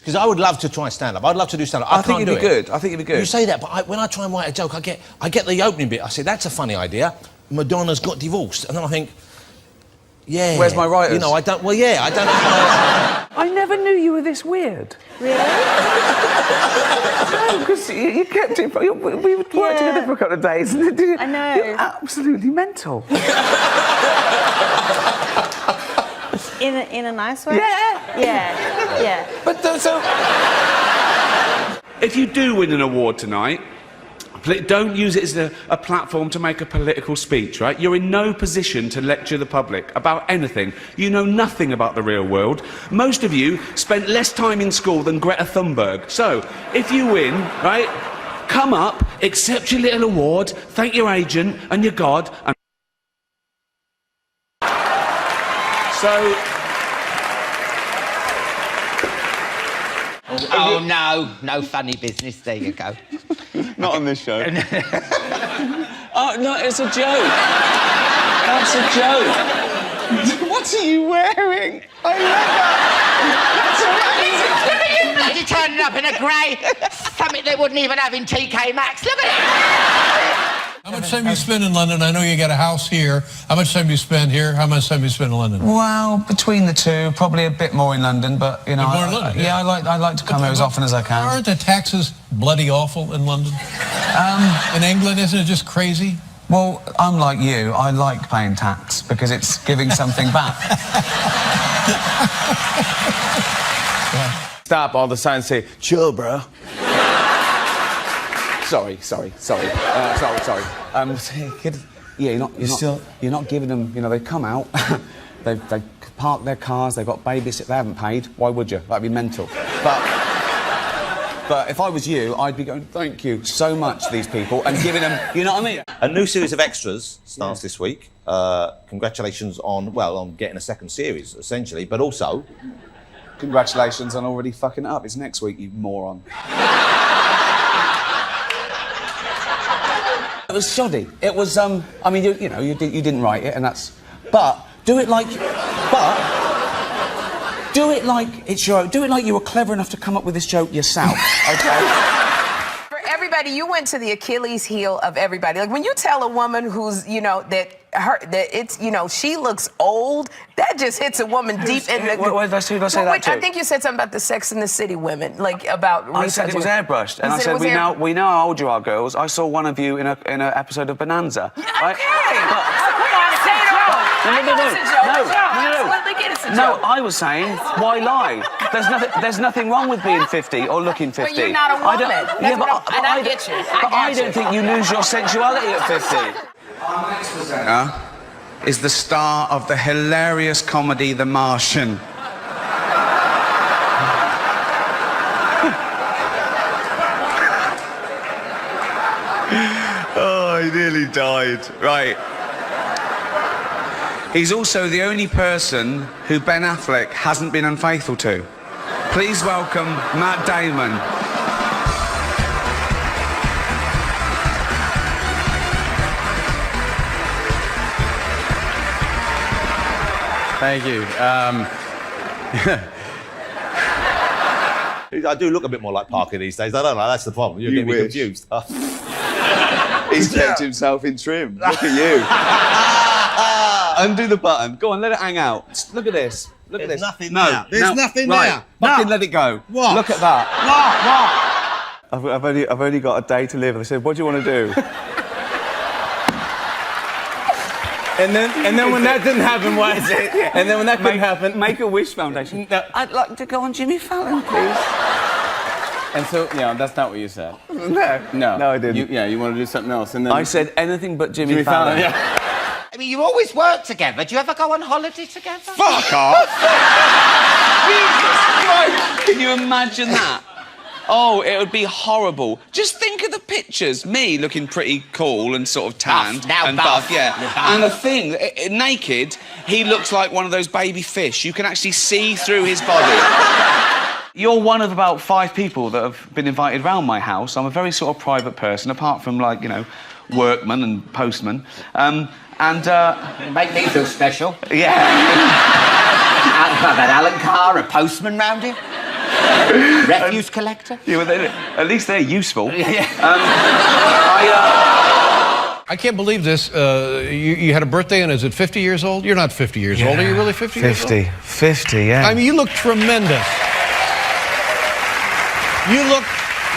Because I would love to try stand-up. I'd love to do stand-up. I think it'd be good. I think it'd be good. You say that, but when I try and write a joke, I get the opening bit. I say, that's a funny idea. Madonna's got divorced. And then I think, yeah. Where's my writers? You know, I don't... Well, yeah, I don't know. I never knew you were this weird. Really? No, because you kept it... We worked together for a couple of days. And I know. You're absolutely mental. In a nice way? Yeah. Yeah. But so... If you do win an award tonight, don't use it as a platform to make a political speech, right? You're in no position to lecture the public about anything. You know nothing about the real world. Most of you spent less time in school than Greta Thunberg. So, if you win, right, come up, accept your little award, thank your agent and your God, and... So... Oh, no funny business. There you go. Not on this show. Oh, no, it's a joke. That's a joke. What are you wearing? I love that. You bloody turning up in a grey. Something they wouldn't even have in TK Maxx. Look at it. How much time do you spend in London? I know you got a house here. How much time do you spend here? How much time do you spend in London? Well, between the two, probably a bit more in London, but, you know... More in London, yeah, I like to come here as often as I can. Aren't the taxes bloody awful in London? In England, isn't it just crazy? Well, unlike you, I like paying tax because it's giving something back. Stop all the signs say, chill, bro. Sorry. Yeah, you're not giving them. You know, they come out, they park their cars, they've got babysit, they haven't paid. Why would you? That'd be mental. But if I was you, I'd be going, thank you so much to these people and giving them. You know what I mean? A new series of extras starts this week. Congratulations on getting a second series, essentially, but also... Congratulations on already fucking it up. It's next week, you moron. It was shoddy. It was, I mean, you know, you didn't write it, and that's... But do it like it's your... Do it like you were clever enough to come up with this joke yourself, okay? For everybody, you went to the Achilles heel of everybody. Like, when you tell a woman who's, you know, that it's, you know, she looks old, that just hits a woman deep in the... Who did I say that to? I think you said something about the Sex and the City women, like, about... I said it was airbrushed, and I said, we know how old you are, girls. I saw one of you in an episode of Bonanza. Okay. Right? No, I was saying, why lie? There's nothing wrong with being 50 or looking 50. But you're not a woman. I get you. But I don't think you lose your sensuality at 50. Our next presenter is the star of the hilarious comedy The Martian. Oh, he nearly died. Right. He's also the only person who Ben Affleck hasn't been unfaithful to. Please welcome Matt Damon. Thank you. I do look a bit more like Parker these days. I don't know, that's the problem. You're getting me confused. He's kept himself in trim. Look at you. Undo the button. Go on, let it hang out. Look at this. Look at this. Nothing there. There's nothing there. Fucking let it go. What? Look at that. What? I've only got a day to live. They said, what do you want to do? And then when that didn't happen, what is it? Yeah. And then when that couldn't happen... Make-A-Wish Foundation. No. I'd like to go on Jimmy Fallon, please. And so, yeah, that's not what you said. No. No, I didn't. You want to do something else, and then... I said anything but Jimmy Fallon. Yeah. I mean, you always work together. Do you ever go on holiday together? Fuck off! Jesus Christ! Can you imagine that? Oh, it would be horrible. Just think of the pictures. Me looking pretty cool and sort of tanned. Buff, yeah. And the thing, naked, he looks like one of those baby fish. You can actually see through his body. You're one of about 5 people that have been invited round my house. I'm a very sort of private person, apart from, like, you know, workman and postman. You make me feel special. Yeah. I've had Alan Carr, a postman round here. Refuse collector? Yeah, well, at least they're useful. I can't believe this. You had a birthday, and is it 50 years old? You're not 50 years old. Are you really 50 years old? 50, yeah. I mean, you look tremendous. You look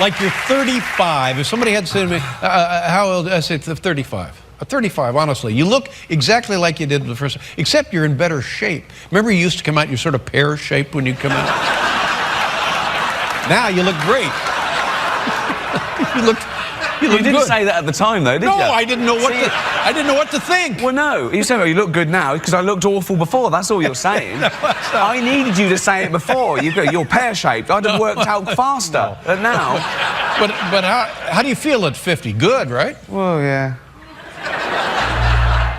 like you're 35. If somebody had said to me, how old? I said 35. 35, honestly. You look exactly like you did the first time, except you're in better shape. Remember you used to come out, you're sort of pear-shaped when you come out? Now you look great. You didn't good. Say that at the time, though, did you? No, I didn't know I didn't know what to think. Well, no. You said, well, you look good now because I looked awful before. That's all you're saying. I needed you to say it before. You're pear-shaped. I'd have worked out faster. But now... But how do you feel at 50? Good, right? Well, yeah.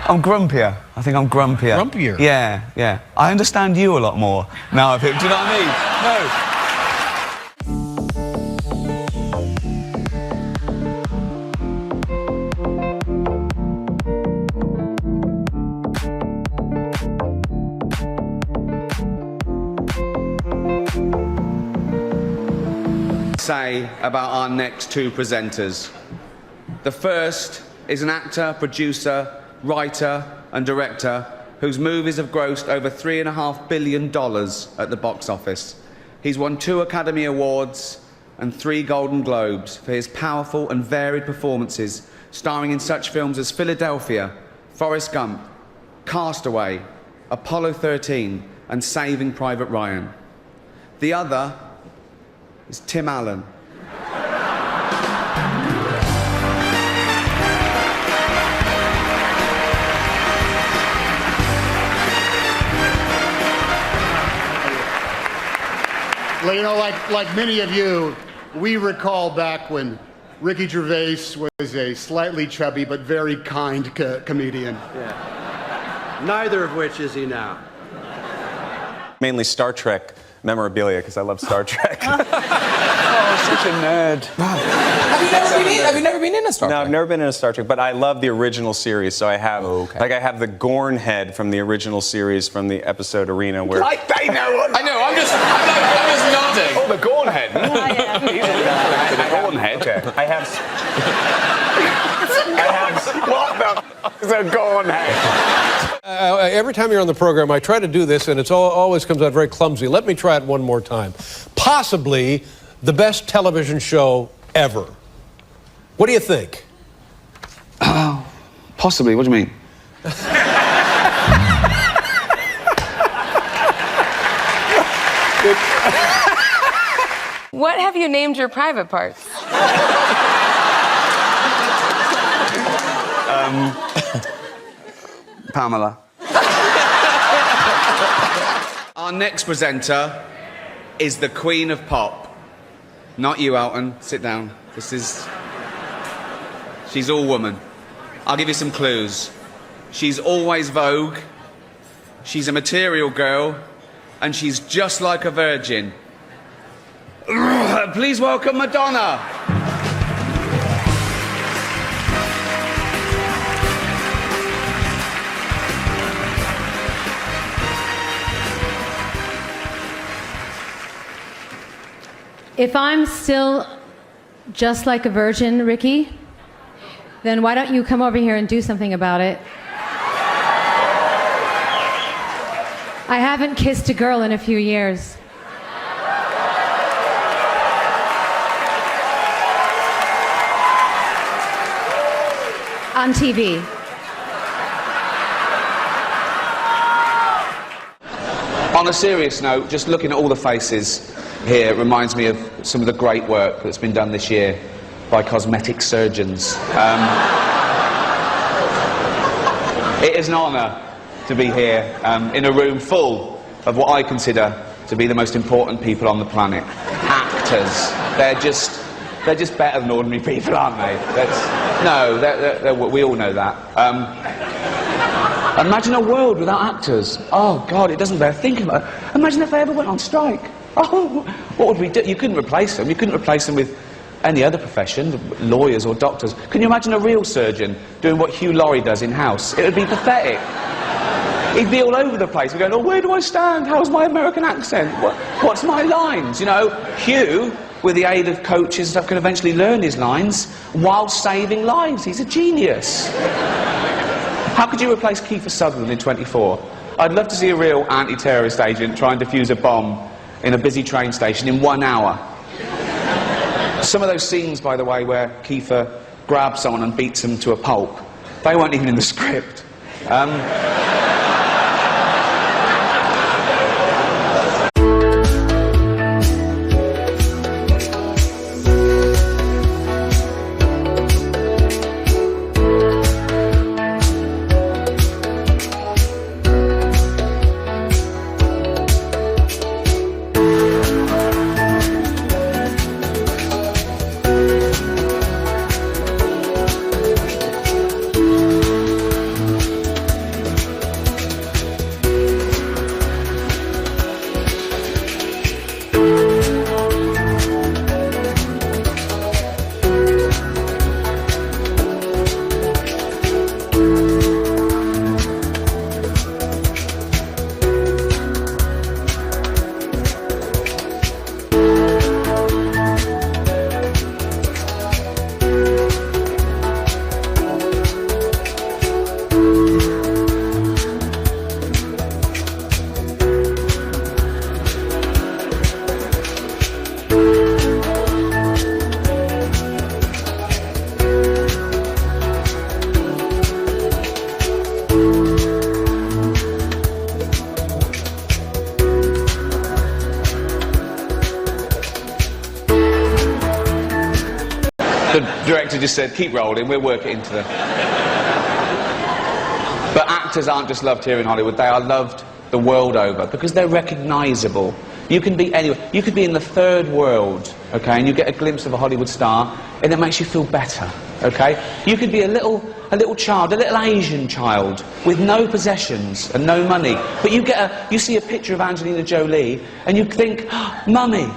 I'm grumpier. I think I'm grumpier. Grumpier? Yeah. I understand you a lot more now. Do you know what I mean? No. Say about our next two presenters. The first is an actor, producer, writer and director whose movies have grossed over $3.5 billion at the box office. He's won 2 Academy Awards and 3 Golden Globes for his powerful and varied performances, starring in such films as Philadelphia, Forrest Gump, Castaway, Apollo 13 and Saving Private Ryan. The other is Tim Allen. Well, you know, like many of you, we recall back when Ricky Gervais was a slightly chubby but very kind comedian. Yeah. Neither of which is he now. Mainly Star Trek memorabilia, because I love Star Trek. Oh, such a nerd. Have you never been in a Star Trek? No, I've never been in a Star Trek, but I love the original series, so I have, like, I have the Gorn head from the original series from the episode Arena, where... I know, I'm just nodding. Oh, the Gorn head. Oh, yeah. The Gorn head. Okay. I have... What the f*** is a Gorn head? Every time you're on the program, I try to do this, and it always comes out very clumsy. Let me try it one more time. Possibly the best television show ever. What do you think? Possibly. What do you mean? What have you named your private parts? Pamela. Our next presenter is the Queen of Pop. Not you, Alton. Sit down. She's all woman. I'll give you some clues. She's always Vogue. She's a material girl. And she's just like a virgin. Please welcome Madonna. If I'm still just like a virgin, Ricky, then why don't you come over here and do something about it? I haven't kissed a girl in a few years. On TV. On a serious note, just looking at all the faces here reminds me of some of the great work that's been done this year by cosmetic surgeons. It is an honour to be here in a room full of what I consider to be the most important people on the planet. Actors. They're just better than ordinary people, aren't they? We all know that. Imagine a world without actors. Oh, God, it doesn't bear thinking about it. Imagine if they ever went on strike. Oh, what would we do? You couldn't replace them. You couldn't replace them with any other profession, lawyers or doctors. Can you imagine a real surgeon doing what Hugh Laurie does in-house? It would be pathetic. He'd be all over the place. We're going, oh, where do I stand? How's my American accent? What's my lines? You know, Hugh, with the aid of coaches and stuff, can eventually learn his lines while saving lives. He's a genius. How could you replace Kiefer Sutherland in 24? I'd love to see a real anti-terrorist agent try and defuse a bomb in a busy train station in 1 hour. Some of those scenes, by the way, where Kiefer grabs someone and beats them to a pulp, they weren't even in the script. The director just said, keep rolling, we'll work it into the... But actors aren't just loved here in Hollywood, they are loved the world over, because they're recognisable. You can be anywhere. You could be in the third world, okay, and you get a glimpse of a Hollywood star, and it makes you feel better, okay? You could be a little child, a little Asian child, with no possessions and no money, but you see a picture of Angelina Jolie, and you think, oh, Mummy,